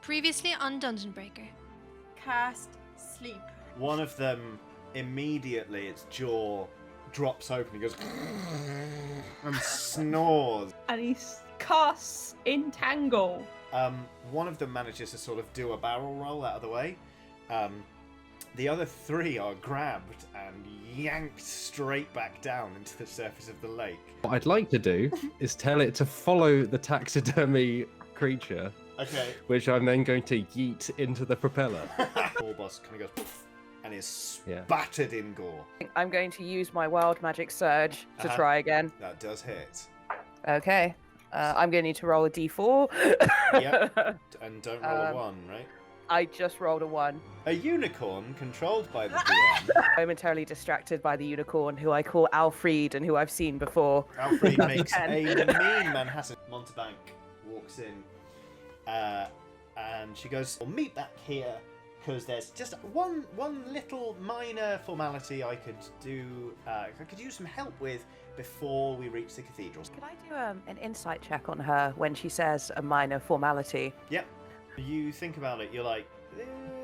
Previously on Dungeonbreaker. Cast sleep. One of them, immediately, its jaw drops open. He goes and snores. And he casts Entangle. One of them manages to sort of do a barrel roll out of the way. The other three are grabbed and yanked straight back down into the surface of the lake. What I'd like to do is tell it to follow the taxidermy creature. Okay. Which I'm then going to yeet into the propeller. Warboss kind of goes poof, and is spattered in gore. I'm going to use my wild magic surge to try again. That does hit. Okay. I'm going to need to roll a d4. Yep. And don't roll a 1, right? I just rolled a 1. A unicorn controlled by the DM. Momentarily distracted by the unicorn, who I call Alfred and who I've seen before. Alfred makes a mean Manhattan. Montebank walks in, and she goes, "Well, meet back here, because there's just one little minor formality I could do. I could use some help with before we reach the cathedral." Could I do an insight check on her when she says a minor formality? Yep. You think about it, you're like,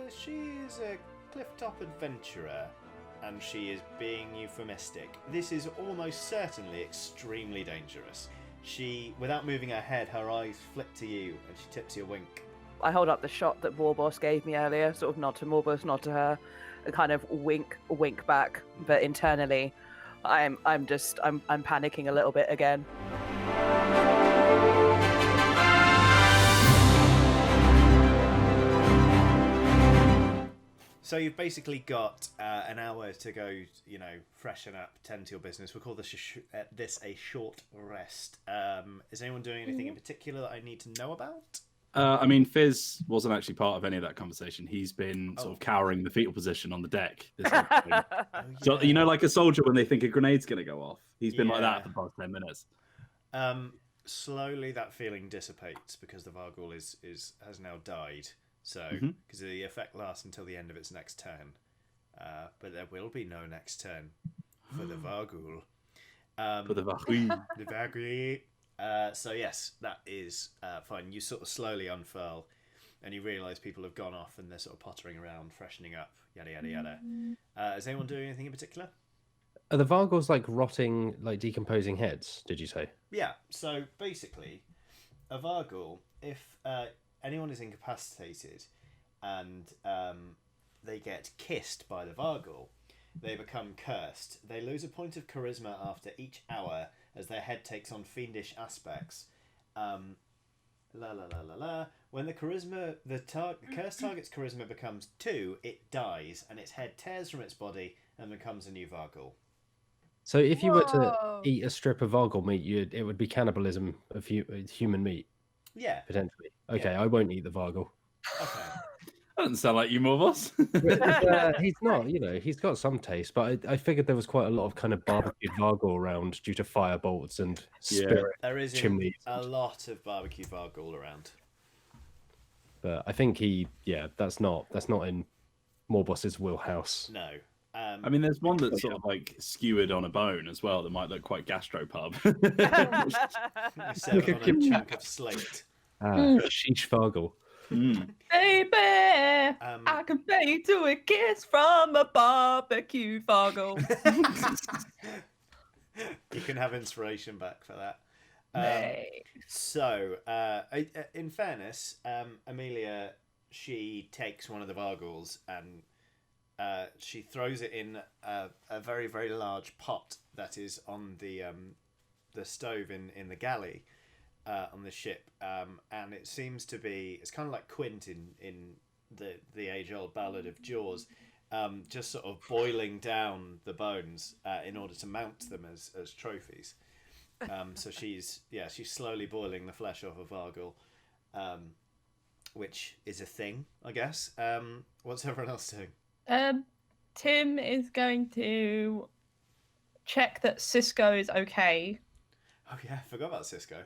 she's a cliff-top adventurer, and she is being euphemistic. This is almost certainly extremely dangerous. She, without moving her head, her eyes flick to you, and she tips you a wink. I hold up the shot that Warboss gave me earlier, sort of nod to Warboss, nod to her, a kind of wink back, but internally, I'm panicking a little bit again. So you've basically got an hour to go, freshen up, tend to your business. We'll call this a short rest. Is anyone doing anything in particular that I need to know about? I mean, Fizz wasn't actually part of any of that conversation. He's been sort of cowering the fetal position on the deck. So, like a soldier when they think a grenade's going to go off. He's been like that for the past 10 minutes. Slowly that feeling dissipates because the Vargul has now died. So, because the effect lasts until the end of its next turn. But there will be no next turn for the Vargul. For the Vargul. The Vargul. So yes, that is fine. You sort of slowly unfurl, and you realise people have gone off and they're sort of pottering around, freshening up, yada yada yada. Is anyone doing anything in particular? Are the Vargals like rotting, like decomposing heads? Did you say? Yeah. So basically, a Vargul, if anyone is incapacitated and they get kissed by the Vargul, they become cursed. They lose a point of charisma after each hour as their head takes on fiendish aspects. When the cursed target's charisma becomes 2, it dies, and its head tears from its body and becomes a new Vargul. So if you were to eat a strip of Vargul meat, it would be cannibalism of human meat. Yeah. Potentially. Okay, Yeah. I won't eat the Vargul. Okay. That doesn't sound like you, Morvos. He's not, he's got some taste, but I figured there was quite a lot of kind of barbecued Vargul around due to fire bolts and spirit There is chimneys. a lot of barbecue Vargul around. But I think that's not in Morboss's wheelhouse. No. I mean, there's one that's sort of like skewered on a bone as well that might look quite gastropub. Set on a chunk of slate. Sheesh Vargul. Baby, I can pay to a kiss from a barbecue Vargul. You can have inspiration back for that. So, in fairness, Amelia, she takes one of the Varguls and she throws it in a very, very large pot that is on the stove in the galley on the ship, and it seems to be, it's kind of like Quint in the age-old ballad of Jaws, just sort of boiling down the bones in order to mount them as trophies. So she's slowly boiling the flesh off of Vargul, which is a thing, I guess. What's everyone else doing? Tim is going to check that Cisco is okay. Oh yeah, I forgot about Cisco.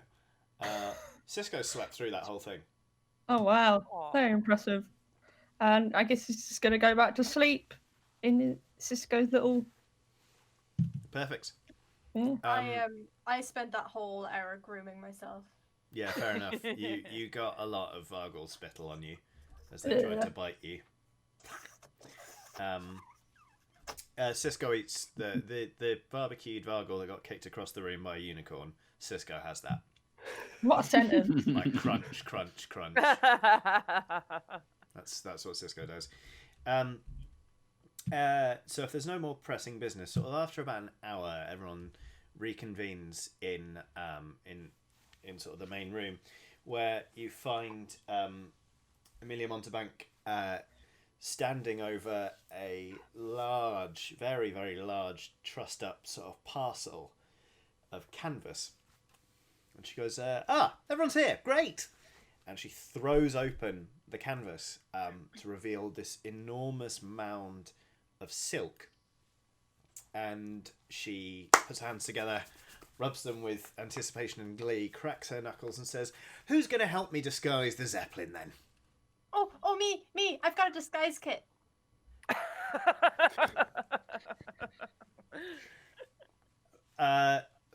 Cisco slept through that whole thing. Oh wow, very impressive. And I guess he's just going to go back to sleep in Cisco's little... Perfect. Yeah. I spent that whole hour grooming myself. Yeah, fair enough. You got a lot of Vargul spittle on you as they tried to bite you. Cisco eats the barbecued Vargul that got kicked across the room by a unicorn. Cisco has that. What a sentence. Like crunch, crunch, crunch. That's what Cisco does. So if there's no more pressing business, sort of after about an hour, everyone reconvenes in sort of the main room, where you find Amelia Montebank standing over a large, very, very large, trussed up sort of parcel of canvas. And she goes, everyone's here, great! And she throws open the canvas to reveal this enormous mound of silk. And she puts her hands together, rubs them with anticipation and glee, cracks her knuckles and says, "Who's going to help me disguise the Zeppelin then?" Oh, me. I've got a disguise kit.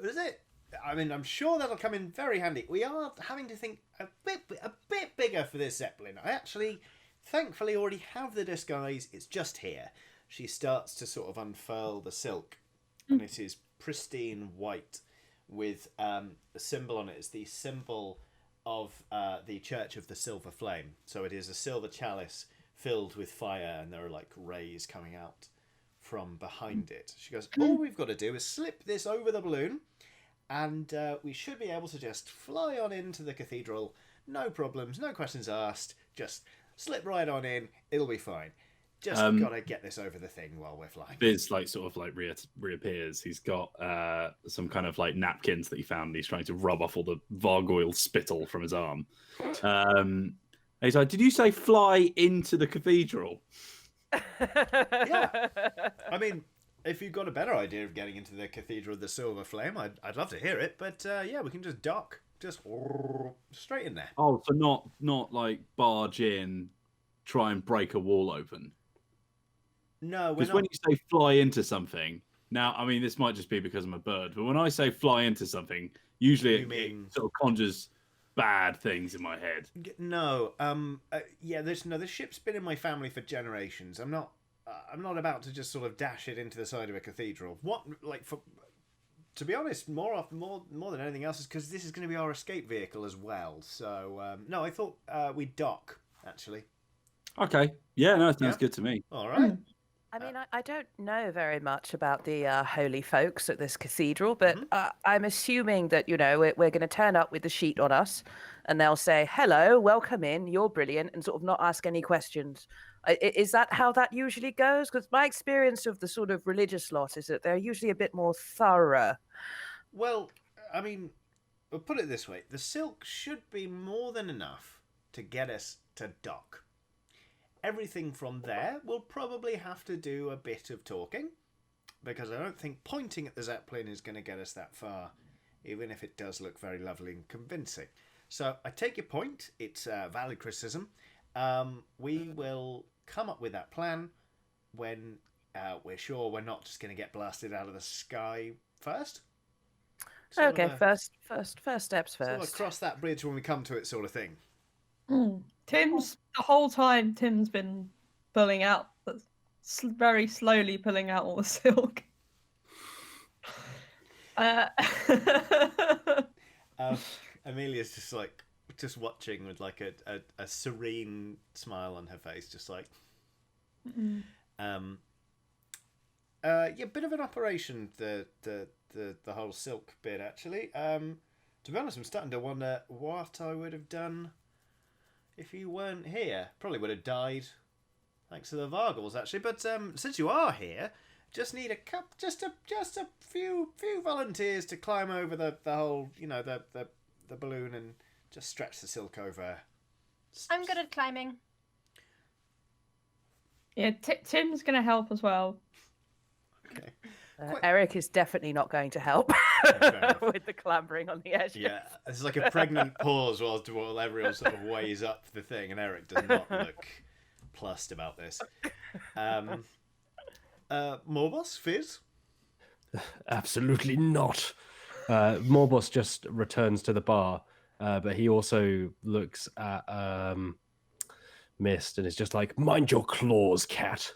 Is it? I mean, I'm sure that'll come in very handy. We are having to think a bit bigger for this Zeppelin. I actually, thankfully, already have the disguise. It's just here. She starts to sort of unfurl the silk, and it is pristine white with a symbol on it. It's the symbol of the Church of the Silver Flame. So it is a silver chalice filled with fire, and there are like rays coming out from behind it. She goes, all we've got to do is slip this over the balloon, and we should be able to just fly on into the cathedral. No problems, no questions asked. Just slip right on in. It'll be fine. Just gotta get this over the thing while we're flying. Biz reappears. He's got some kind of like napkins that he found. And he's trying to rub off all the Vargoyle spittle from his arm. He's like, "Did you say fly into the cathedral?" Yeah. I mean, if you've got a better idea of getting into the Cathedral of the Silver Flame, I'd love to hear it. But yeah, we can just dock, just straight in there. Oh, so not like barge in, try and break a wall open. No, because when you say fly into something, now I mean this might just be because I'm a bird, but when I say fly into something, usually it sort of conjures bad things in my head. No, yeah, this ship's been in my family for generations. I'm not about to just sort of dash it into the side of a cathedral. To be honest, more than anything else, is because this is going to be our escape vehicle as well. So no, I thought we'd dock actually. Okay, yeah, no, it sounds good to me. All right. I mean, I don't know very much about the holy folks at this cathedral, but I'm assuming that, we're going to turn up with the sheet on us and they'll say, "Hello, welcome in, you're brilliant," and sort of not ask any questions. Is that how that usually goes? Because my experience of the sort of religious lot is that they're usually a bit more thorough. Well, I mean, we'll put it this way. The silk should be more than enough to get us to dock. Everything from there will probably have to do a bit of talking, because I don't think pointing at the Zeppelin is going to get us that far, even if it does look very lovely and convincing. So I take your point. It's a valid criticism. We will come up with that plan when we're sure we're not just going to get blasted out of the sky first. Okay, first steps first. Sort of cross that bridge when we come to it, sort of thing. The whole time, Tim's been pulling out, very slowly pulling out all the silk. Amelia's just watching with like a serene smile on her face, just like, yeah, bit of an operation, the whole silk bit actually. To be honest, I'm starting to wonder what I would have done if you weren't here. Probably would have died, thanks to the Vargals actually. But since you are here, just need just a few volunteers to climb over the whole, the balloon and just stretch the silk over. I'm good at climbing. Yeah, Tim's gonna help as well. Okay. Eric is definitely not going to help with the clambering on the edge. Yeah, it's like a pregnant pause while everyone sort of weighs up the thing, and Eric does not look plussed about this. Morbos, Fizz? Absolutely not. Morbos just returns to the bar But he also looks at Mist and is just like, "Mind your claws, cat."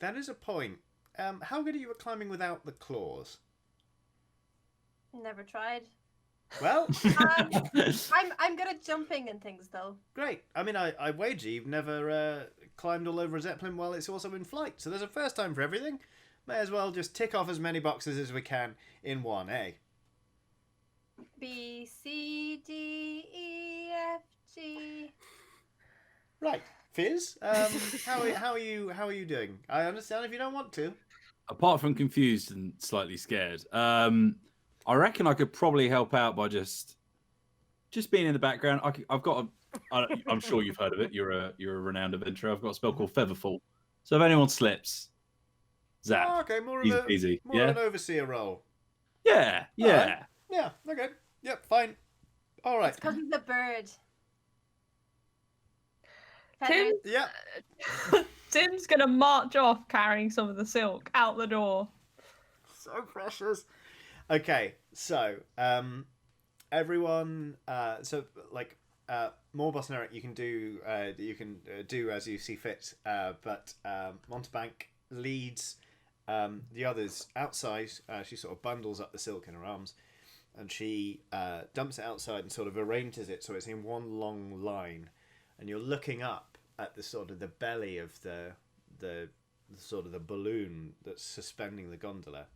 That is a point. How good are you at climbing without the claws? Never tried. Well, I'm good at jumping and things though. great. I mean, I wager you've never climbed all over a Zeppelin while it's also in flight. So there's a first time for everything. May as well just tick off as many boxes as we can in one, eh? B, C, D, E, F, G. Right, Fizz. How are you doing? I understand if you don't want to. Apart from confused and slightly scared, I reckon I could probably help out by just being in the background. I've got I'm sure you've heard of it. You're a renowned adventurer. I've got a spell called Featherfall. So if anyone slips, zap. Oh, okay, more Easy of peasy. more of an overseer role. Yeah. Alright. Yeah. Okay. Yep. Fine. All right. It's because of the bird. Tim, Yeah. Tim's gonna march off carrying some of the silk out the door. So precious. Okay, so everyone, Morboss and Eric, you can do as you see fit. But Montebank leads the others outside. She sort of bundles up the silk in her arms, and she dumps it outside and sort of arranges it so it's in one long line. And you're looking up at the sort of the belly of the sort of the balloon that's suspending the gondola.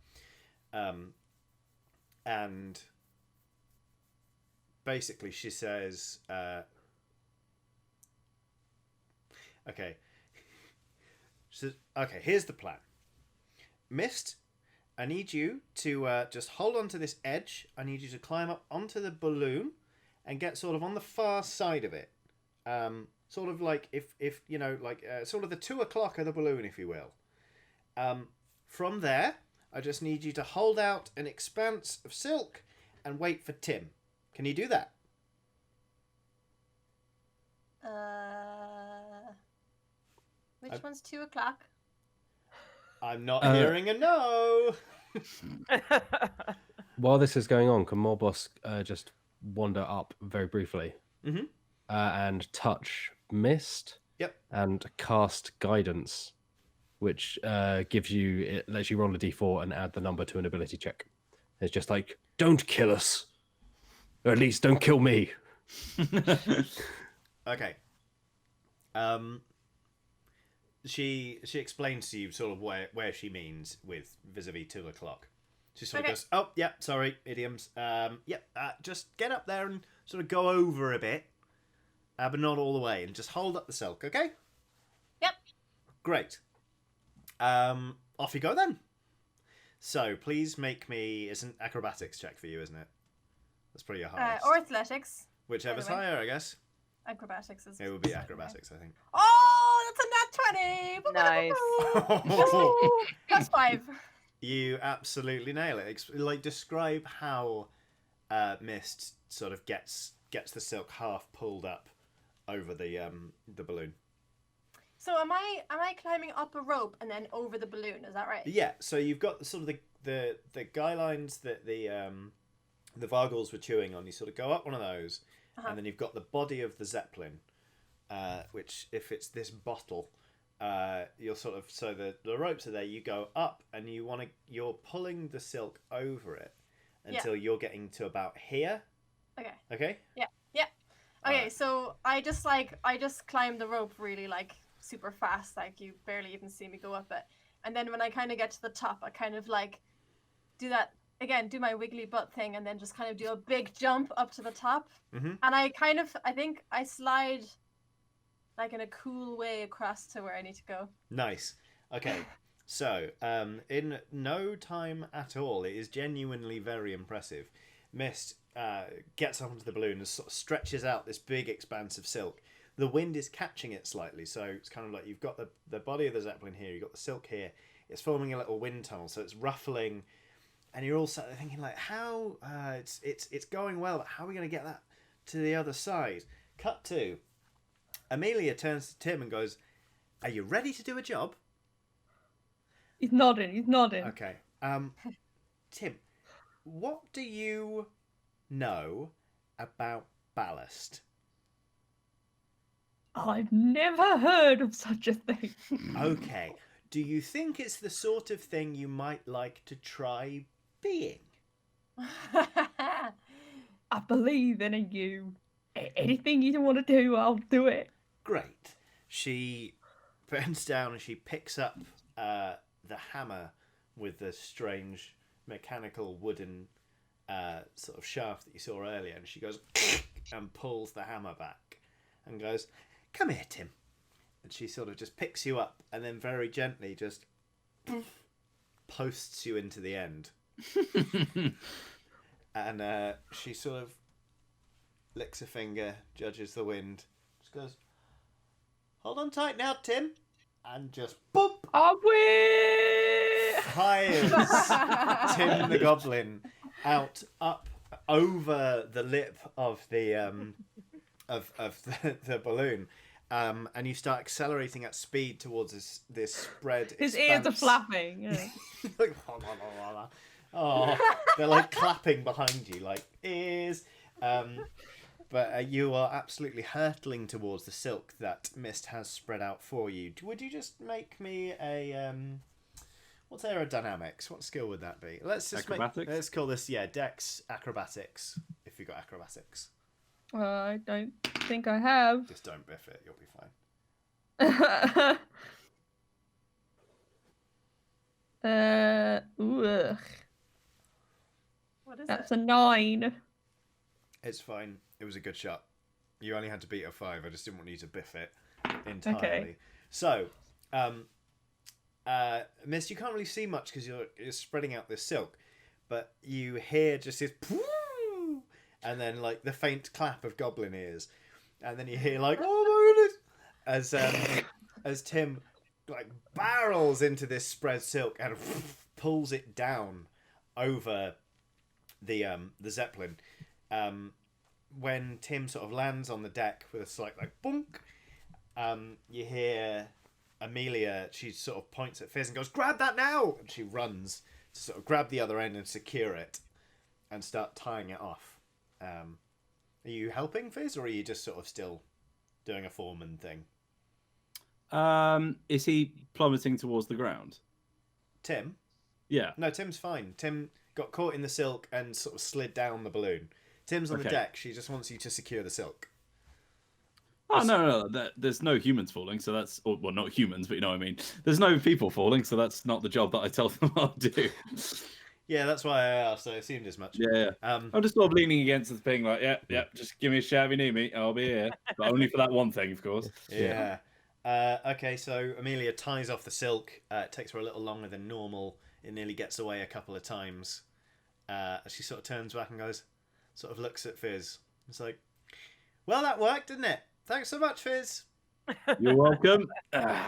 And basically she says, okay. She says, okay, here's the plan. Mist, I need you to just hold on to this edge. I need you to climb up onto the balloon and get sort of on the far side of it. Sort of like if you know, like sort of the 2 o'clock of the balloon, if you will. From there, I just need you to hold out an expanse of silk and wait for Tim. Can you do that? Which one's 2 o'clock? I'm not hearing a no. While this is going on, can Morboss just wander up very briefly and touch Mist? Yep. And cast Guidance, which lets you roll a d4 and add the number to an ability check. It's just like, don't kill us, or at least don't kill me. Okay. She explains to you sort of where she means with vis-a-vis 2 o'clock. She sort of goes, oh, yeah, sorry, idioms. Just get up there and sort of go over a bit, but not all the way, and just hold up the silk, okay? Yep. Great. Off you go then. So please make me. It's an acrobatics check for you, isn't it? That's probably your highest. Or athletics. Whichever's anyway. higher, I guess. Acrobatics is. It would be acrobatics, I think. Oh, that's a nat 20. Nice. Plus 5. You absolutely nail it. Like, describe how Mist sort of gets the silk half pulled up over the balloon. So am I climbing up a rope and then over the balloon? Is that right? Yeah. So you've got sort of the guy lines that the Vargals were chewing on. You sort of go up one of those, and then you've got the body of the Zeppelin, which if it's this bottle, you're sort of the ropes are there. You go up and you're pulling the silk over it until you're getting to about here. Okay. Okay. Yeah. Yeah. Okay. So I just climb the rope really like super fast, like you barely even see me go up it. And then when I kind of get to the top, I kind of like do my wiggly butt thing, and then just kind of do a big jump up to the top. Mm-hmm. And I think I slide like in a cool way across to where I need to go. Nice. Okay. So, in no time at all, it is genuinely very impressive. Mist gets onto the balloon and sort of stretches out this big expanse of silk. The wind is catching it slightly, so it's kind of like you've got the body of the Zeppelin here, you've got the silk here. It's forming a little wind tunnel, so it's ruffling, and you're all sat there thinking like, how it's going well, but how are we going to get that to the other side? Cut to Amelia turns to Tim and goes, "Are you ready to do a job?" He's nodding. Okay. Tim, what do you know about ballast? I've never heard of such a thing. Okay. Do you think it's the sort of thing you might like to try being? I believe in you. Anything you want to do, I'll do it. Great. She bends down and she picks up the hammer with the strange mechanical wooden sort of shaft that you saw earlier, and she goes and pulls the hammer back and goes, "Come here, Tim." And she sort of just picks you up and then very gently just posts you into the end. And she sort of licks a finger, judges the wind, just goes, "Hold on tight now, Tim," and just boop, fires Tim the Goblin out up over the lip of the the balloon. And you start accelerating at speed towards this spread. His ears are flapping. Yeah. Like, oh, they're like clapping behind you, like ears. But you are absolutely hurtling towards the silk that Mist has spread out for you. Would you just make me a what's aerodynamics? What skill would that be? Let's just let's call this Dex acrobatics. If you got acrobatics. I don't think I have. Just don't biff it. You'll be fine. Ugh. What is That's it? a 9. It's fine. It was a good shot. You only had to beat a 5. I just didn't want you to biff it entirely. Okay. So, Mist, you can't really see much because you're spreading out this silk, but you hear just this pooh, and then like the faint clap of goblin ears, and then you hear like, "Oh my goodness," as Tim like barrels into this spread silk and pulls it down over the zeppelin. When Tim sort of lands on the deck with a slight like bunk, you hear Amelia. She sort of points at Fizz and goes, "Grab that now!" And she runs to sort of grab the other end and secure it and start tying it off. Are you helping Fizz, or are you just sort of still doing a foreman thing? Is he plummeting towards the ground? Tim? Yeah. No, Tim's fine. Tim got caught in the silk and sort of slid down the balloon. Tim's on the deck. She just wants you to secure the silk. Oh, no. There's no humans falling, so that's... Well, not humans, but you know what I mean. There's no people falling, so that's not the job that I tell them I'll do. Yeah, that's why I asked. I assumed as much. Yeah. I'm just sort of leaning against the thing like, yeah, just give me a shout if you need me. I'll be here. But only for that one thing, of course. Yeah. Okay, so Amelia ties off the silk. It takes her a little longer than normal. It nearly gets away a couple of times. She sort of turns back and goes... Sort of looks at Fizz. It's like, "Well, that worked, didn't it? Thanks so much, Fizz." You're welcome.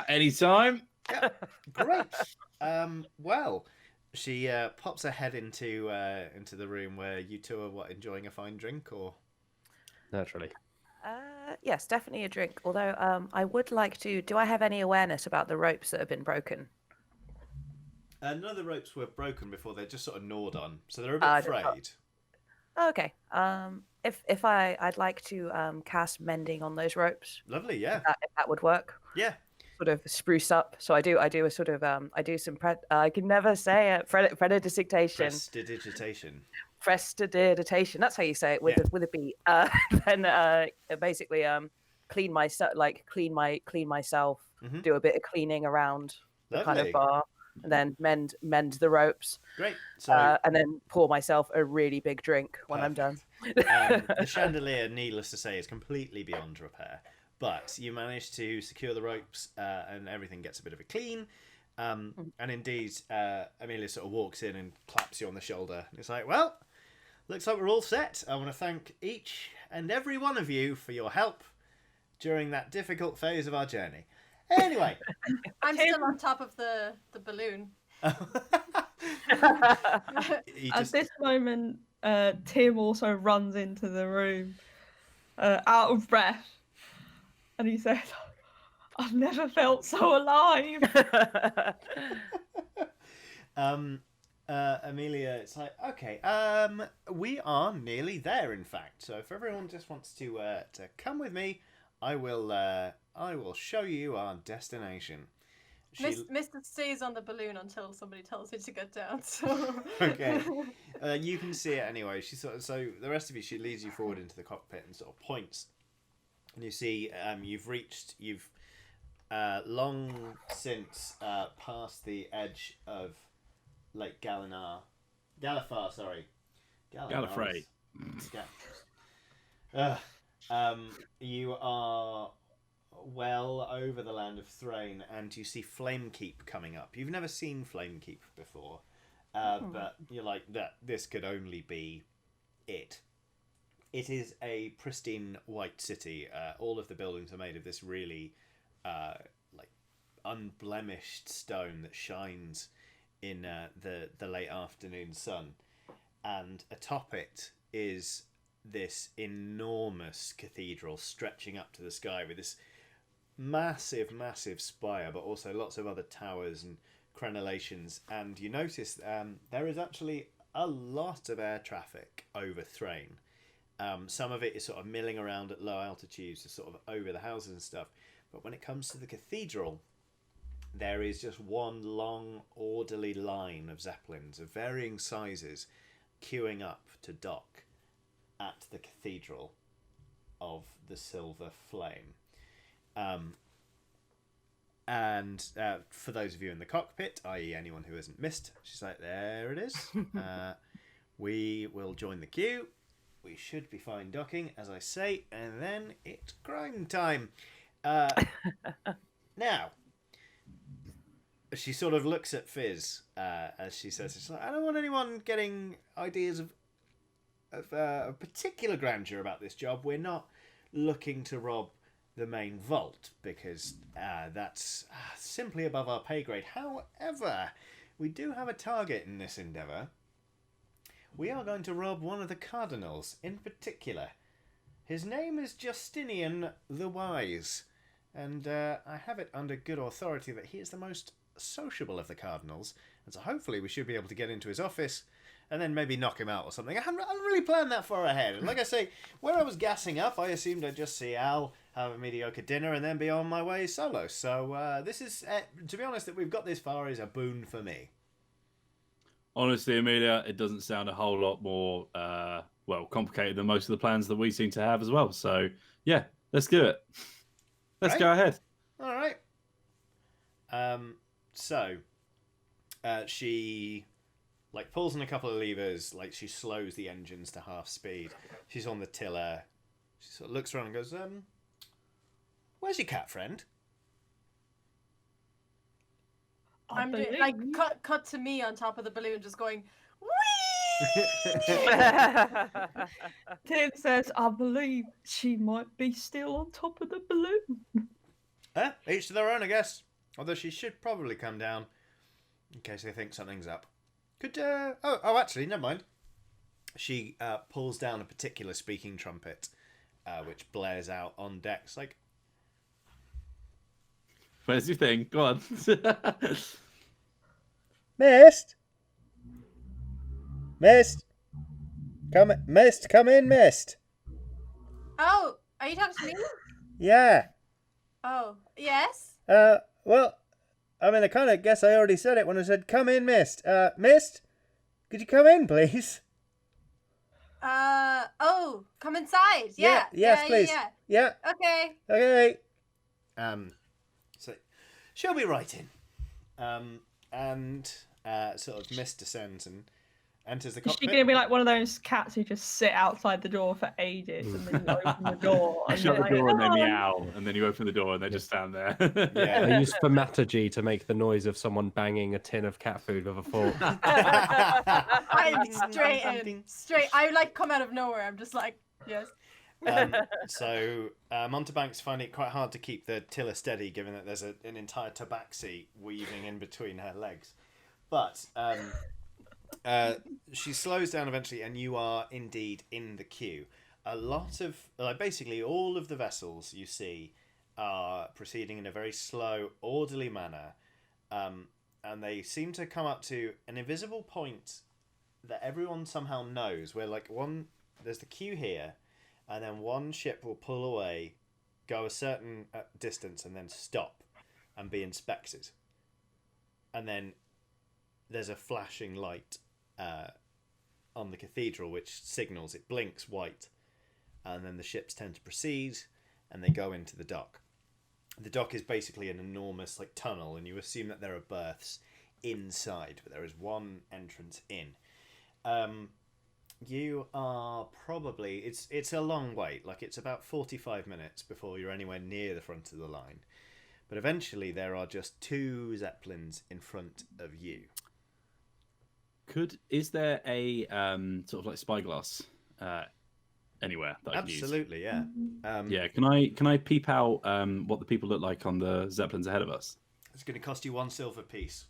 Anytime. Yeah, great. Well, she pops her head into the room where you two are enjoying a fine drink, or Naturally. Yes, definitely a drink. Although I would like to. Do I have any awareness about the ropes that have been broken? none of the ropes were broken before. They're just sort of gnawed on, so they're a bit frayed. Okay. If I'd like to cast mending on those ropes. Lovely, yeah. If that would work. Yeah. Sort of spruce up. So I do a sort of I do some I can never say it. Prestidigitation. Prestidigitation. That's how you say it with a B. Then basically clean myself, clean myself. Mm-hmm. Do a bit of cleaning around the kind Lovely. of bar, and then mend the ropes. Great. So And then pour myself a really big drink when I'm done. the chandelier, needless to say, is completely beyond repair. But you manage to secure the ropes, and everything gets a bit of a clean. And indeed, Amelia sort of walks in and claps you on the shoulder. It's like, "Well, looks like we're all set. I want to thank each and every one of you for your help during that difficult phase of our journey." Anyway. I'm still on top of the balloon. At this moment, Tim also runs into the room, out of breath, and he says, "I've never felt so alive." Amelia, it's like, okay, we are nearly there, in fact. So if everyone just wants to come with me, I will show you our destination. Mr. stays on the balloon until somebody tells her to get down. So okay, you can see it anyway. So the rest of you, she leads you forward into the cockpit and sort of points, and you see you've long since passed the edge of Lake Galifar, sorry. Gallifrey. You are well over the land of Thrain, and you see Flamekeep coming up. You've never seen Flamekeep before, but you're like, this could only be it. It is a pristine white city. All of the buildings are made of this really unblemished stone that shines in the late afternoon sun, and atop it is this enormous cathedral stretching up to the sky with this massive spire, but also lots of other towers and crenellations. And you notice there is actually a lot of air traffic over Thrain. Some of it is sort of milling around at low altitudes, to sort of over the houses and stuff. But when it comes to the cathedral, there is just one long, orderly line of zeppelins of varying sizes queuing up to dock at the Cathedral of the Silver Flame. And for those of you in the cockpit, i.e. anyone who hasn't missed, she's like, there it is. We will join the queue. We should be fine docking, as I say, and then it's crime time. Now, she sort of looks at Fizz as she says, "It's like, I don't want anyone getting ideas of a particular grandeur about this job. We're not looking to rob the main vault, because that's simply above our pay grade. However, we do have a target in this endeavour. We are going to rob one of the cardinals in particular. His name is Justinian the Wise, and I have it under good authority that he is the most sociable of the cardinals, and so hopefully we should be able to get into his office and then maybe knock him out or something. I hadn't really planned that far ahead. And like I say, where I was gassing up, I assumed I'd just see Al, have a mediocre dinner, and then be on my way solo. So this is, to be honest, that we've got this far is a boon for me. Honestly, Amelia, it doesn't sound a whole lot more, complicated than most of the plans that we seem to have as well. So, yeah, let's do it. Let's go ahead. All right. So, she pulls on a couple of levers, she slows the engines to half speed. She's on the tiller. She sort of looks around and goes, where's your cat friend? I'm doing, cut to me on top of the balloon, just going, Tim says, I believe she might be still on top of the balloon. Each to their own, I guess. Although she should probably come down in case they think something's up. Actually, never mind. She pulls down a particular speaking trumpet, which blares out on decks. Where's your thing? Go on. Mist! Mist! Come in, Mist! oh, are you talking to me? Yeah. Oh, yes? Well, I mean, I kind of guess I already said it when I said, come in, Mist. Mist? Could you come in, please? Come inside. Yeah. Yes, please. Yeah. Okay. So she'll be right in. And sort of Mist descends and enters the Is cockpit. she going to be like one of those cats who just sit outside the door for ages and then you open the door? You And shut you're the door and they "Oh." meow, and then you open the door and they just stand there. Yeah. I use thaumaturgy to make the noise of someone banging a tin of cat food with a fork. I'm straight in. I come out of nowhere. I'm just like, yes. So Montebank's finding it quite hard to keep the tiller steady, given that there's an entire tabaxi weaving in between her legs. But she slows down eventually, and you are indeed in the queue. A lot of, basically all of the vessels you see are proceeding in a very slow, orderly manner. and they seem to come up to an invisible point that everyone somehow knows. Where like there's the queue here, and then one ship will pull away, go a certain distance, and then stop and be inspected. And then there's a flashing light on the cathedral which signals, it blinks white, and then the ships tend to proceed and they go into the dock. The dock is basically an enormous like tunnel, and you assume that there are berths inside, but there is one entrance in. You are probably it's a long wait, like it's about 45 minutes before you're anywhere near the front of the line, but eventually there are just 2 zeppelins in front of you. Is there a sort of like spyglass anywhere that I can use? Absolutely, yeah. Yeah, can I peep out what the people look like on the zeppelins ahead of us? It's going to cost you 1 silver piece.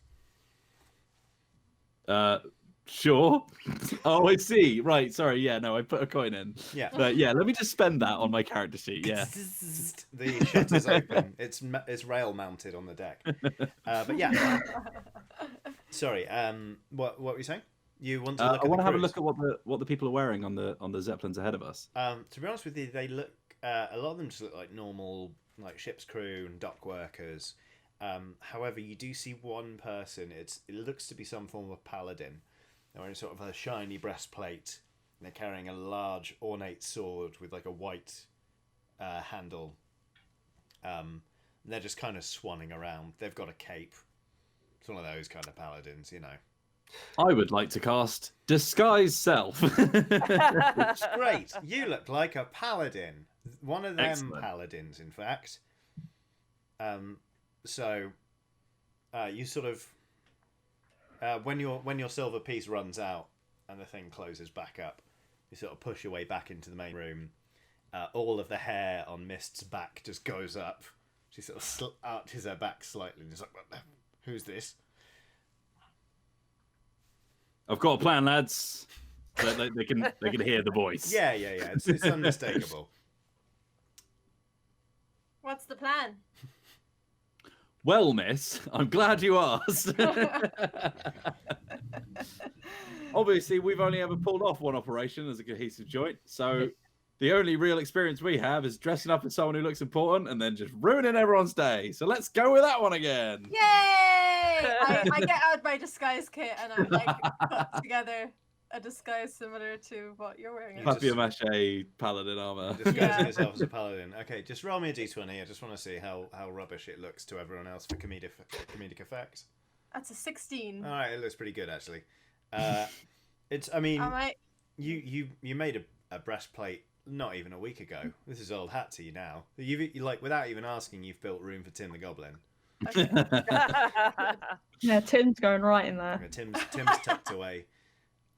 Sure. Oh, I see. Right. Sorry. Yeah. No, I put a coin in. Yeah. But yeah, let me just spend that on my character sheet. Yeah. The shutters open. It's rail mounted on the deck. But yeah. Sorry. What were you saying? You want to look? I want to have a look at what the people are wearing on the zeppelins ahead of us. To be honest with you, they look. A lot of them just look like normal, like ship's crew and dock workers. However, you do see one person. It looks to be some form of paladin. They're wearing sort of a shiny breastplate. And they're carrying a large ornate sword with like a white handle. And they're just kind of swanning around. They've got a cape. It's one of those kind of paladins, you know. I would like to cast Disguise Self. It's great. You look like a paladin. One of them Excellent. paladins, in fact. So you sort of when your silver piece runs out and the thing closes back up, you sort of push your way back into the main room. All of the hair on Mist's back just goes up. She sort of arches her back slightly and is like, "What the? Who's this?" I've got a plan, lads. They can hear the voice. Yeah. It's unmistakable. What's the plan? Well, miss, I'm glad you asked. Obviously, we've only ever pulled off one operation as a cohesive joint, so the only real experience we have is dressing up as someone who looks important and then just ruining everyone's day. So let's go with that one again. Yay! I get out my disguise kit and I like put together a disguise similar to what you're wearing. Papier-mâché paladin armor. Disguising yourself as a paladin. Okay, just roll me a d20. I just want to see how rubbish it looks to everyone else for comedic effect. That's a 16. All right, it looks pretty good actually. It's. I mean, you made a breastplate not even a week ago. This is old hat to you now. You like without even asking, you've built room for Tim the Goblin. Okay. Yeah, Tim's going right in there. Okay, Tim's tucked away.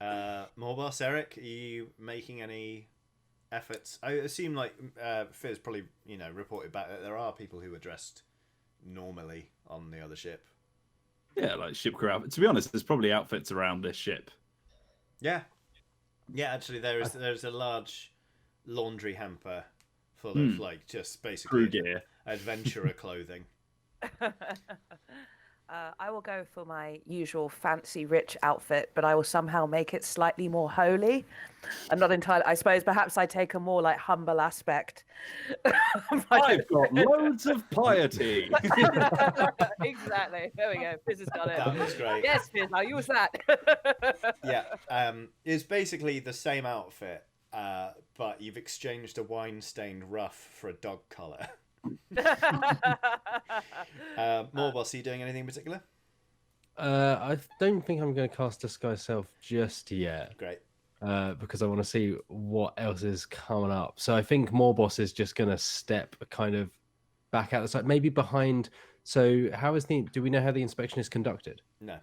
Morboss, Eric, are you making any efforts? I assume like Fizz probably reported back that there are people who are dressed normally on the other ship. Yeah, like ship crew outfits. To be honest, there's probably outfits around this ship. Yeah. Actually, there's a large laundry hamper full of like just basically Crew gear, adventurer clothing. I will go for my usual fancy rich outfit, but I will somehow make it slightly more holy. I'm not entirely. I suppose perhaps I take a more like humble aspect. I've got loads of piety. Exactly. There we go. Fizz has got it. That was great. Yes, Fizz. I'll use that. Yeah. It's basically the same outfit, but you've exchanged a wine-stained ruff for a dog collar. Morboss, are you doing anything in particular? I don't think I'm going to cast Disguise Self just yet. Great. Because I want to see what else is coming up. So I think Morboss is just going to step kind of back out the side, maybe behind. So do we know how the inspection is conducted? No.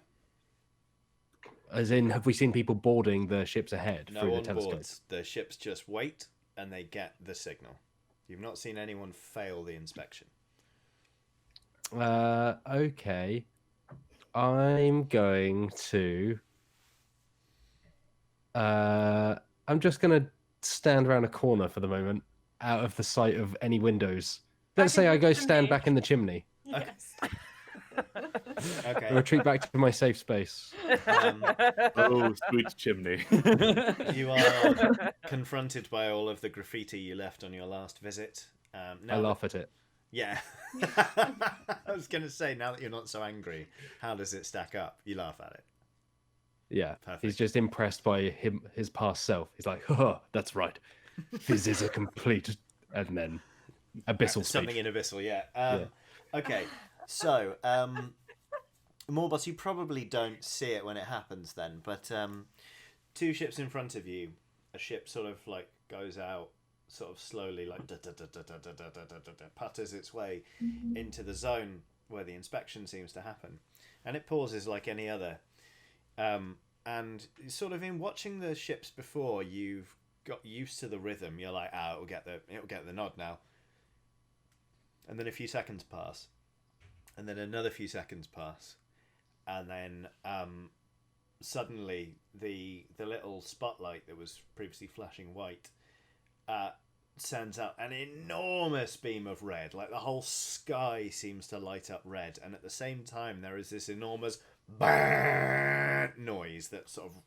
As in, have we seen people boarding the ships ahead No through the one telescope? boards. The ships just wait and they get the signal. You've not seen anyone fail the inspection. Okay. I'm going to. I'm just going to stand around a corner for the moment, out of the sight of any windows. Let's say I go stand back in the chimney. Yes. Okay. Retreat back to my safe space. Oh, sweet chimney. You are confronted by all of the graffiti you left on your last visit. I laugh at it. Yeah. I was going to say, now that you're not so angry, how does it stack up? You laugh at it. Yeah, Perfect. he's just impressed by his past self. He's like, oh, that's right. Fizz is a complete, and then abyssal Something speech. in abyssal, yeah. Okay, so Morbos, you probably don't see it when it happens then, but two ships in front of you, a ship sort of like goes out sort of slowly, like putters its way into the zone where the inspection seems to happen, and it pauses like any other. And sort of in watching the ships before, you've got used to the rhythm. You're like, it'll get the nod now. And then a few seconds pass, and then another few seconds pass, and then suddenly the little spotlight that was previously flashing white sends out an enormous beam of red. Like the whole sky seems to light up red, and at the same time there is this enormous bang noise that sort of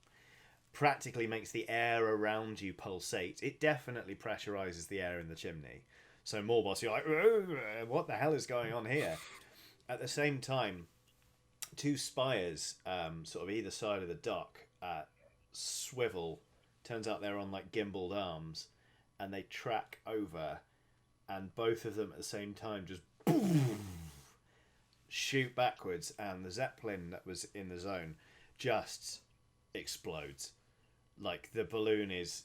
practically makes the air around you pulsate. It definitely pressurizes the air in the chimney. So Morbos, you're like, what the hell is going on here? At the same time, two spires, sort of either side of the dock, swivel. Turns out they're on like gimbaled arms, and they track over, and both of them at the same time just boom, shoot backwards, and the Zeppelin that was in the zone just explodes. Like the balloon is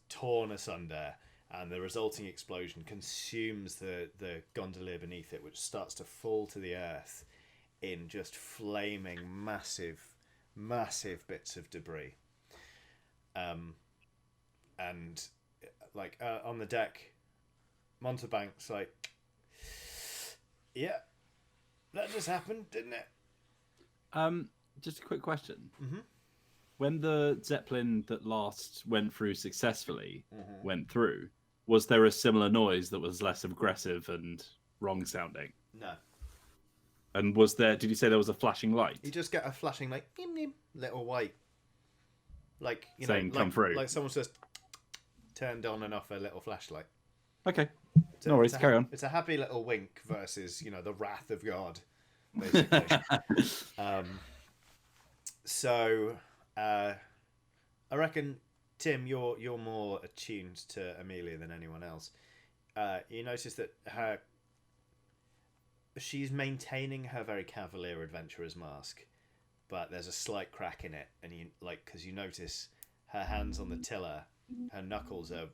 torn asunder, and the resulting explosion consumes the gondolier beneath it, which starts to fall to the earth in just flaming massive bits of debris. And like on the deck, Montebank's like, yeah, that just happened, didn't it? Just a quick question. Mm-hmm. When the Zeppelin that last went through successfully went through, was there a similar noise that was less aggressive and wrong sounding? No. And was there? Did you say there was a flashing light? You just get a flashing like little white, like Saying, like, come through. like someone's just turned on and off a little flashlight. Okay. No worries. Carry on. It's a happy little wink versus the wrath of God, basically. So I reckon, Tim, you're more attuned to Amelia than anyone else. You notice that she's maintaining her very cavalier adventurer's mask, but there's a slight crack in it, and because you notice her hands on the tiller, her knuckles are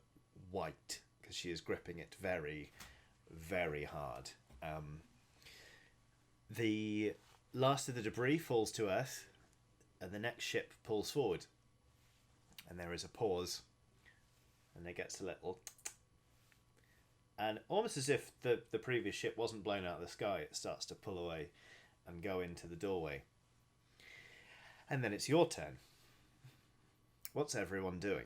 white because she is gripping it very, very hard. The last of the debris falls to earth, and the next ship pulls forward, and there is a pause, and it gets a little, and almost as if the previous ship wasn't blown out of the sky, it starts to pull away and go into the doorway. And then it's your turn. What's everyone doing?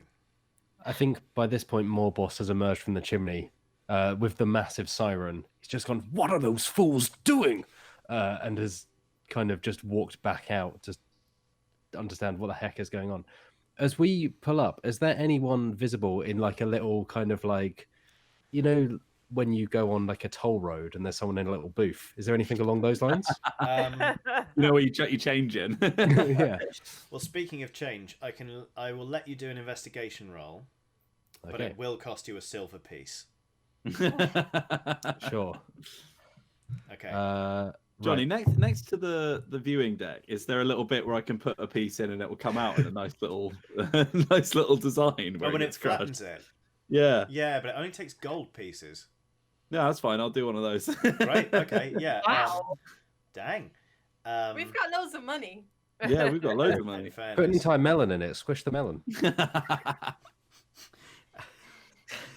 I think by this point, Morbos has emerged from the chimney with the massive siren. He's just gone, what are those fools doing? And has kind of just walked back out to understand what the heck is going on. As we pull up, is there anyone visible in like a little kind of like, when you go on like a toll road and there's someone in a little booth? Is there anything along those lines? Where you change in. Yeah. Well, speaking of change, I will let you do an investigation roll, but Okay. it will cost you a silver piece. Sure. Okay. Johnny, right. next to the viewing deck, is there a little bit where I can put a piece in and it will come out in a nice little design? When it flattens it. Yeah. Yeah, but it only takes gold pieces. No, that's fine. I'll do one of those. Right? Okay. Yeah. Wow. Dang. We've got loads of money. Yeah, we've got loads of In money. fairness. Put an entire melon in it. Squish the melon.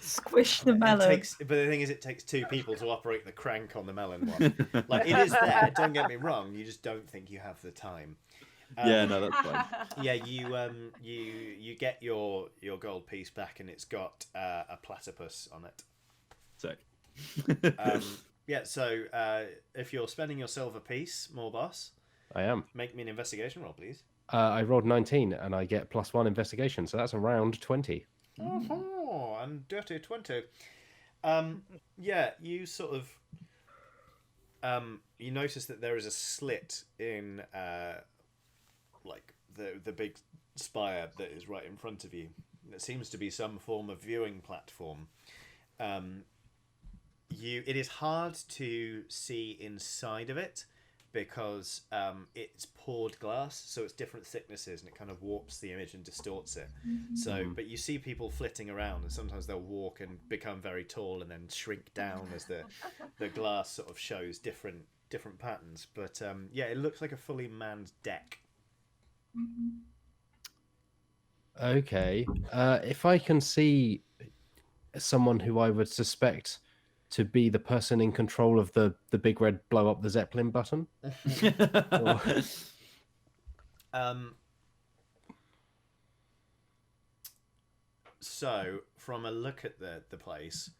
Squish the It melon. but the thing is, it takes two people to operate the crank on the melon one. Like, it is there, don't get me wrong, you just don't think you have the time. Yeah, no, that's fine. Yeah, you get your gold piece back, and it's got a platypus on it. Sick. Yeah, so if you're spending your silver piece, more boss, I am. make me an investigation roll, please. I rolled 19 and I get +1 investigation, so that's around 20. Oh, and dirty 20. Yeah, you sort of you notice that there is a slit in like the big spire that is right in front of you. It seems to be some form of viewing platform. It is hard to see inside of it because it's poured glass, so it's different thicknesses, and it kind of warps the image and distorts it. So, but you see people flitting around, and sometimes they'll walk and become very tall, and then shrink down as the glass sort of shows different patterns. But yeah, it looks like a fully manned deck. Okay. If I can see someone who I would suspect to be the person in control of the big red blow up the Zeppelin button. Or... So, from a look at the place,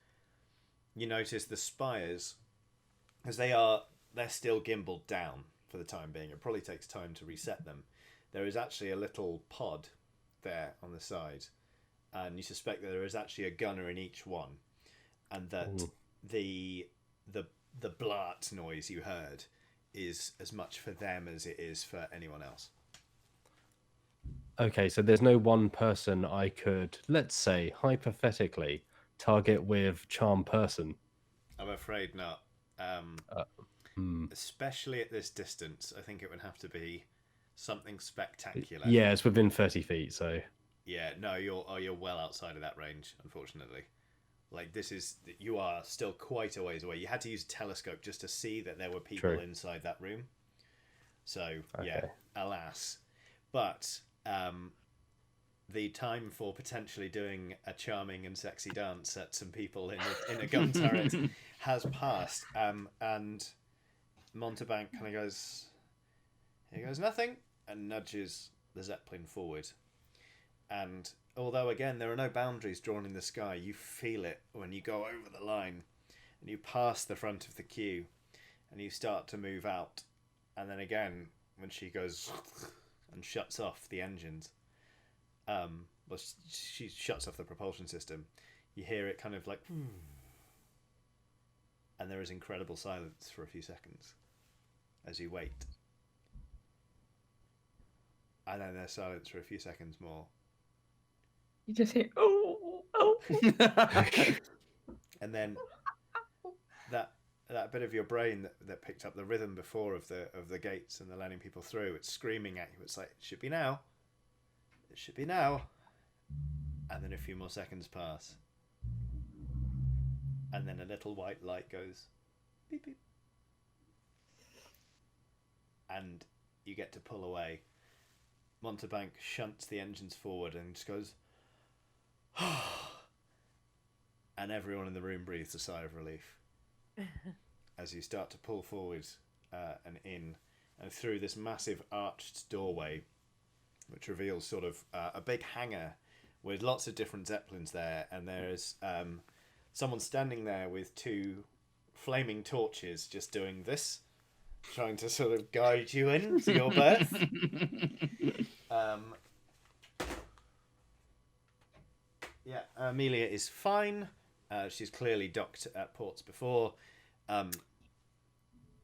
you notice the spires, because they're still gimbaled down for the time being. It probably takes time to reset them. There is actually a little pod there on the side, and you suspect that there is actually a gunner in each one, and that the blart noise you heard is as much for them as it is for anyone else. Okay, so there's no one person I could, let's say, hypothetically, target with charm person. I'm afraid not. Especially at this distance, I think it would have to be something spectacular. Yeah, it's within 30 feet, so... Yeah, no, you're well outside of that range, unfortunately. Like, you are still quite a ways away. You had to use a telescope just to see that there were people inside that room. So, yeah, alas. But the time for potentially doing a charming and sexy dance at some people in a gun turret has passed. And Montebank kind of goes, "Here goes nothing," and nudges the Zeppelin forward. And although, again, there are no boundaries drawn in the sky, you feel it when you go over the line and you pass the front of the queue and you start to move out. And then again, when she goes and shuts off the engines, well, she shuts off the propulsion system, you hear it kind of like... And there is incredible silence for a few seconds as you wait. And then there's silence for a few seconds more. You just hear, oh, oh. And then that bit of your brain that picked up the rhythm before of the gates and the letting people through, it's screaming at you. It's like, it should be now. It should be now. And then a few more seconds pass. And then a little white light goes beep beep. And you get to pull away. Montebank shunts the engines forward and just goes, and everyone in the room breathes a sigh of relief as you start to pull forward and in and through this massive arched doorway, which reveals sort of a big hangar with lots of different Zeppelins there, and there's someone standing there with two flaming torches just doing this, trying to sort of guide you into your berth. Yeah, Amelia is fine. She's clearly docked at ports before.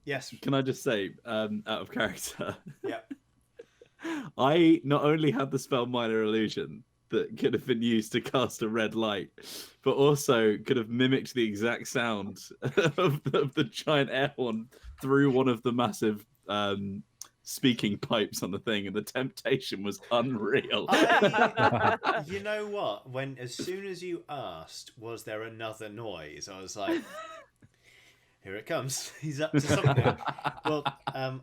Yes. Can I just say, out of character? Yeah. I not only had the spell Minor Illusion that could have been used to cast a red light, but also could have mimicked the exact sound of the giant air horn through one of the massive speaking pipes on the thing, and the temptation was unreal. You know what? As soon as you asked, was there another noise? I was like, here it comes. He's up to something. Well,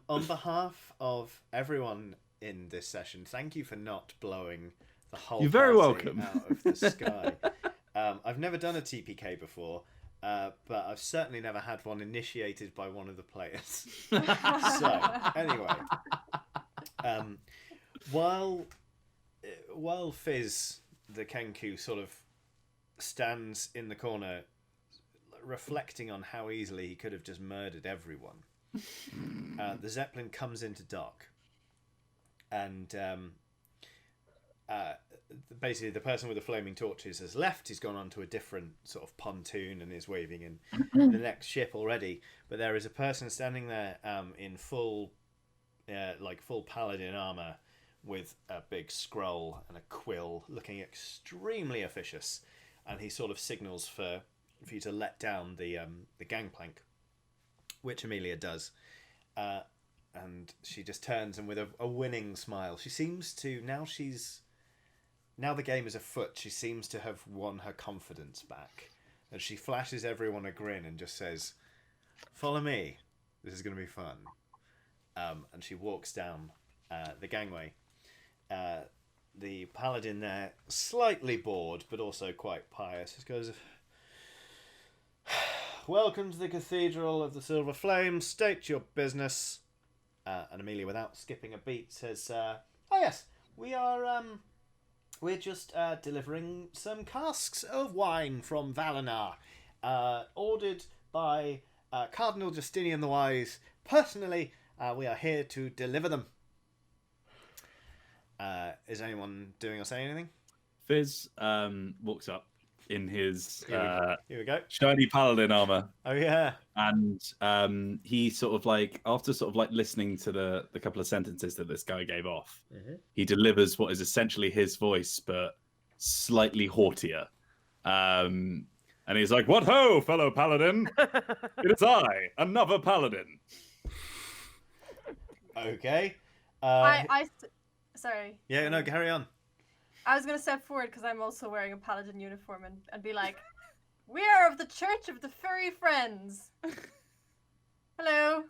on behalf of everyone in this session, thank you for not blowing the whole You're very party welcome. out of the sky. I've never done a TPK before, but I've certainly never had one initiated by one of the players. So, anyway, while Fizz, the Kenku, sort of stands in the corner, reflecting on how easily he could have just murdered everyone, the Zeppelin comes into dock, and basically the person with the flaming torches has left. He's gone onto a different sort of pontoon and is waving in the next ship already. But there is a person standing there in full paladin armor with a big scroll and a quill, looking extremely officious, and he sort of signals for you to let down the gangplank, which Amelia does, and she just turns, and with a winning smile, she seems to now the game is afoot. She seems to have won her confidence back, and she flashes everyone a grin and just says, "Follow me. This is going to be fun." And she walks down the gangway. The paladin there, slightly bored, but also quite pious, just goes, "Welcome to the Cathedral of the Silver Flame. State your business." And Amelia, without skipping a beat, says, "Oh yes, we're just delivering some casks of wine from Valinor, ordered by Cardinal Justinian the Wise. Personally, we are here to deliver them." Is anyone doing or saying anything? Fizz walks up in his Here we go. shiny paladin armor. Oh yeah. And he sort of like, after sort of like listening to the couple of sentences that this guy gave off, he delivers what is essentially his voice, but slightly haughtier. And he's like, "What ho, fellow paladin! It is I, another paladin." Okay. Sorry. Yeah, no, carry on. I was going to step forward because I'm also wearing a paladin uniform and be like, "We are of the Church of the Furry Friends. Hello."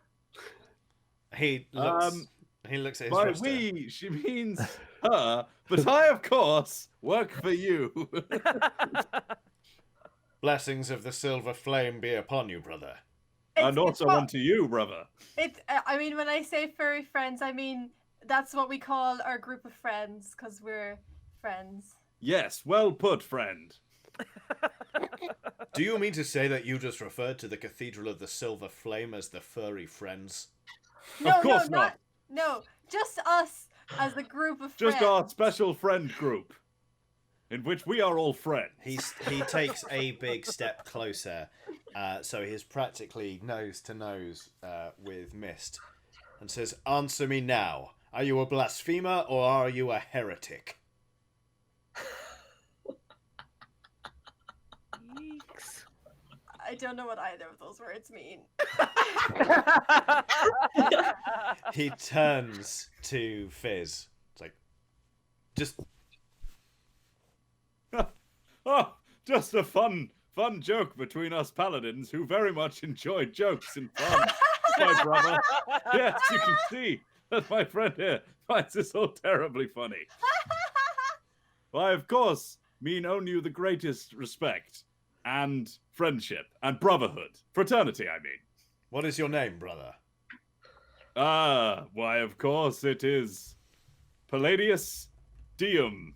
He looks at his By roster. we, she means her, but I, of course, work for you. Blessings of the Silver Flame be upon you, brother. And also unto you, brother. I mean, when I say furry friends, I mean that's what we call our group of friends, because we're friends. Yes, well put, friend. Do you mean to say that you just referred to the Cathedral of the Silver Flame as the Furry Friends? No, Of course not. No, just us as a group of friends. Just our special friend group, in which we are all friends. He takes a big step closer, so he's practically nose to nose with Mist, and says, "Answer me now. Are you a blasphemer or are you a heretic?" Yeeks. I don't know what either of those words mean. He turns to Fizz. It's like, Oh, just a fun joke between us paladins who very much enjoy jokes and fun, my brother. Yes, you can see that my friend here finds this all terribly funny. I, of course, mean own you the greatest respect and friendship and brotherhood. Fraternity, I mean. What is your name, brother? Why, of course, it is Palladius Diem.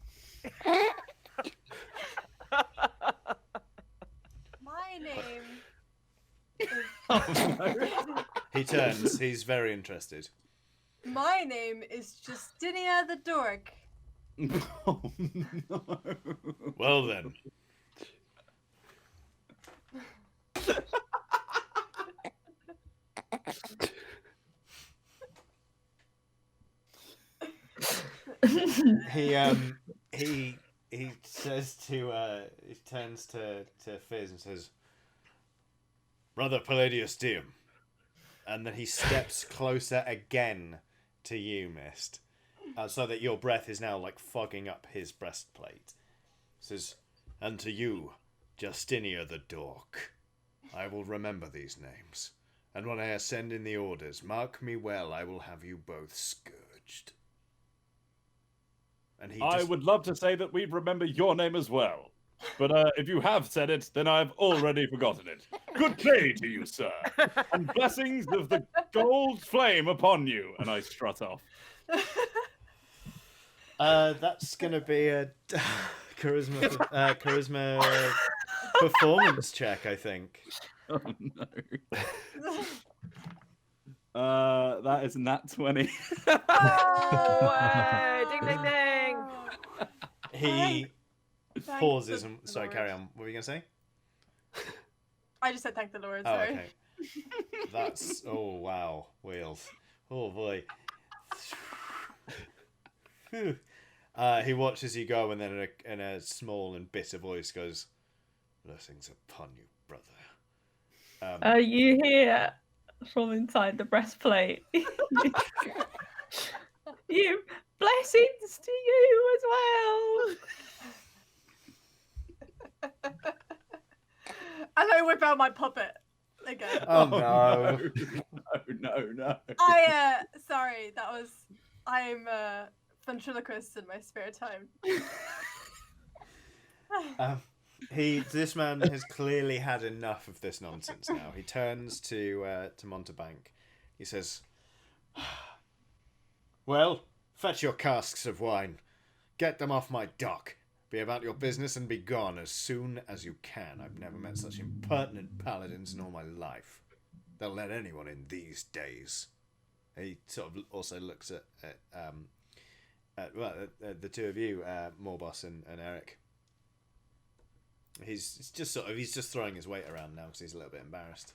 My name He turns. He's very interested. My name is Justinia the Dork. Oh, no. Well then. He says he turns to Fizz and says, "Brother Palladius Diem," and then he steps closer again to you, Mist, so that your breath is now like fogging up his breastplate. Says, "And to you, Justinia the Dork, I will remember these names, and when I ascend in the orders, mark me well, I will have you both scourged." And I would love to say that we remember your name as well. But if you have said it, then I've already forgotten it. Good day to you, sir. And blessings of the gold flame upon you. And I strut off. That's gonna be a charisma performance check, I think. Oh no. That is nat 20. Oh, ding ding ding. He Thank pauses the and sorry, Lord. carry on. What were you gonna say? I just said thank the Lord. Oh, Sorry. okay. That's wow, wheels. Oh boy. Phew. He watches you go, and then in a small and bitter voice goes, "Blessings upon you, brother." You hear from inside the breastplate. You blessings to you as well. And I whip out my puppet again. Oh no! No. Sorry, I'm a ventriloquist in my spare time. This man has clearly had enough of this nonsense now. He turns to Montebank. He says, "Well, fetch your casks of wine. Get them off my dock. Be about your business and be gone as soon as you can. I've never met such impertinent paladins in all my life. They'll let anyone in these days." He sort of also looks at the two of you, Morboss and Eric. He's just throwing his weight around now because he's a little bit embarrassed.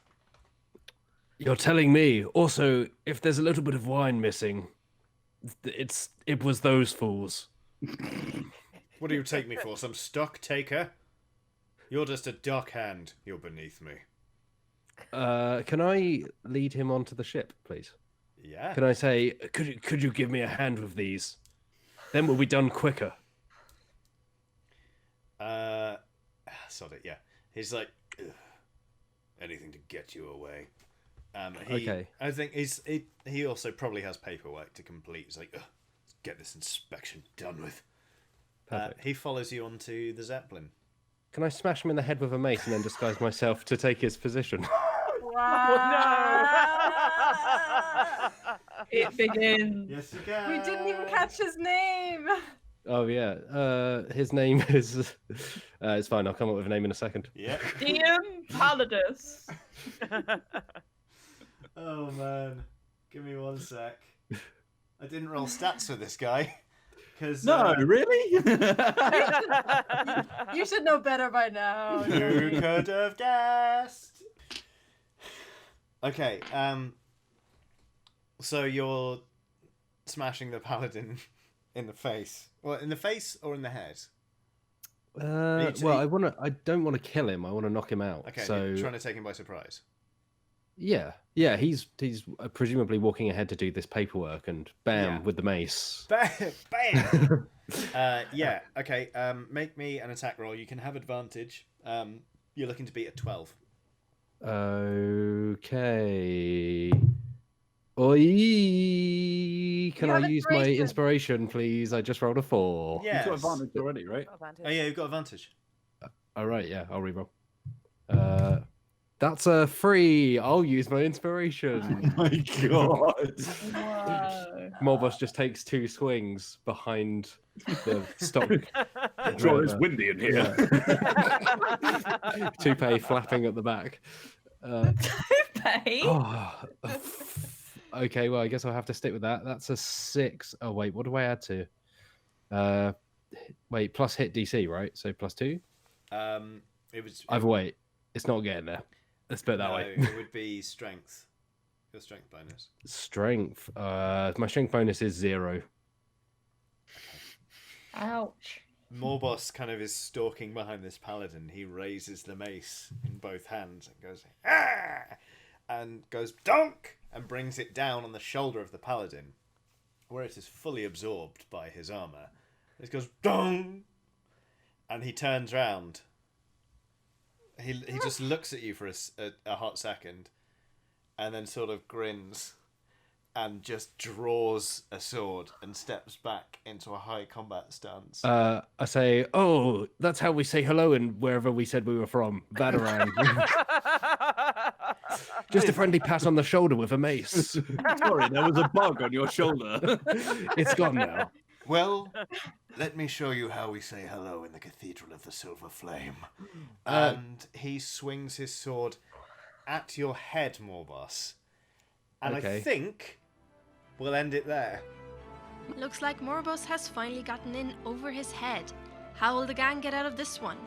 You're telling me also if there's a little bit of wine missing, it was those fools. What do you take me for? Some stock taker? You're just a dockhand. You're beneath me. Can I lead him onto the ship, please? Yeah. Can I say, could you give me a hand with these? Then we'll be done quicker. Sod it, yeah. He's like, "Ugh, anything to get you away." Okay. I think he also probably has paperwork to complete. He's like, "Ugh, let's get this inspection done with." Perfect. He follows you onto the Zeppelin. Can I smash him in the head with a mace and then disguise myself to take his position? Wow. It begins. Yes, you can. We didn't even catch his name. Oh yeah. His name is. It's fine. I'll come up with a name in a second. Yeah. DM Palladus. Oh man, give me one sec. I didn't roll stats for this guy. Cause, No, really? You should know better by now. Who could have guessed? Okay, so you're smashing the paladin in the face. Well, in the face or in the head? Well, I don't want to kill him. I want to knock him out. Okay, so you're trying to take him by surprise. yeah. He's presumably walking ahead to do this paperwork, and bam, Yeah. with the mace. Bam! Yeah. Okay. Make me an attack roll. You can have advantage. You're looking to beat a 12. Okay. Oi! Can You I have use my inspiration. inspiration, please? I just rolled a 4. Yes. You've got advantage already, right? Oh yeah, you've got advantage. All right, yeah, I'll reroll. That's a 3. I'll use my inspiration. Oh my god. Whoa. Morbos just takes 2 swings behind the stock. Sure, it's windy in here. Toupee flapping at the back. Toupee? Oh, okay, well, I guess I'll have to stick with that. That's a 6. Oh, wait, what do I add to? Wait, plus hit DC, right? So plus 2? It was. Either way, it's not getting there. Let's put it that no, way. It would be strength. Your strength bonus. Strength. My strength bonus is 0. Ouch. Morboss kind of is stalking behind this paladin. He raises the mace in both hands and goes, "Ah!" and goes, "Donk!" and brings it down on the shoulder of the paladin, where it is fully absorbed by his armor. It goes, "Dong!" and he turns round. He just looks at you for a hot second, and then sort of grins, and just draws a sword and steps back into a high combat stance. I say, oh, that's how we say hello in wherever we said we were from. Batarang. Just a friendly pat on the shoulder with a mace. Sorry, there was a bug on your shoulder. It's gone now. Well, Let me show you how we say hello in the Cathedral of the Silver Flame. And he swings his sword at your head, Morboss. And Okay. I think we'll end it there. Looks like Morboss has finally gotten in over his head. How will the gang get out of this one?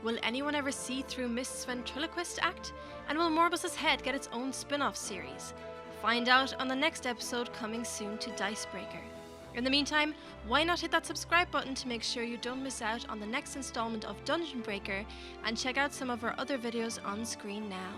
Will anyone ever see through Mist's ventriloquist act? And will Morboss's head get its own spin-off series? Find out on the next episode coming soon to Dicebreaker. In the meantime, why not hit that subscribe button to make sure you don't miss out on the next installment of Dungeonbreaker, and check out some of our other videos on screen now.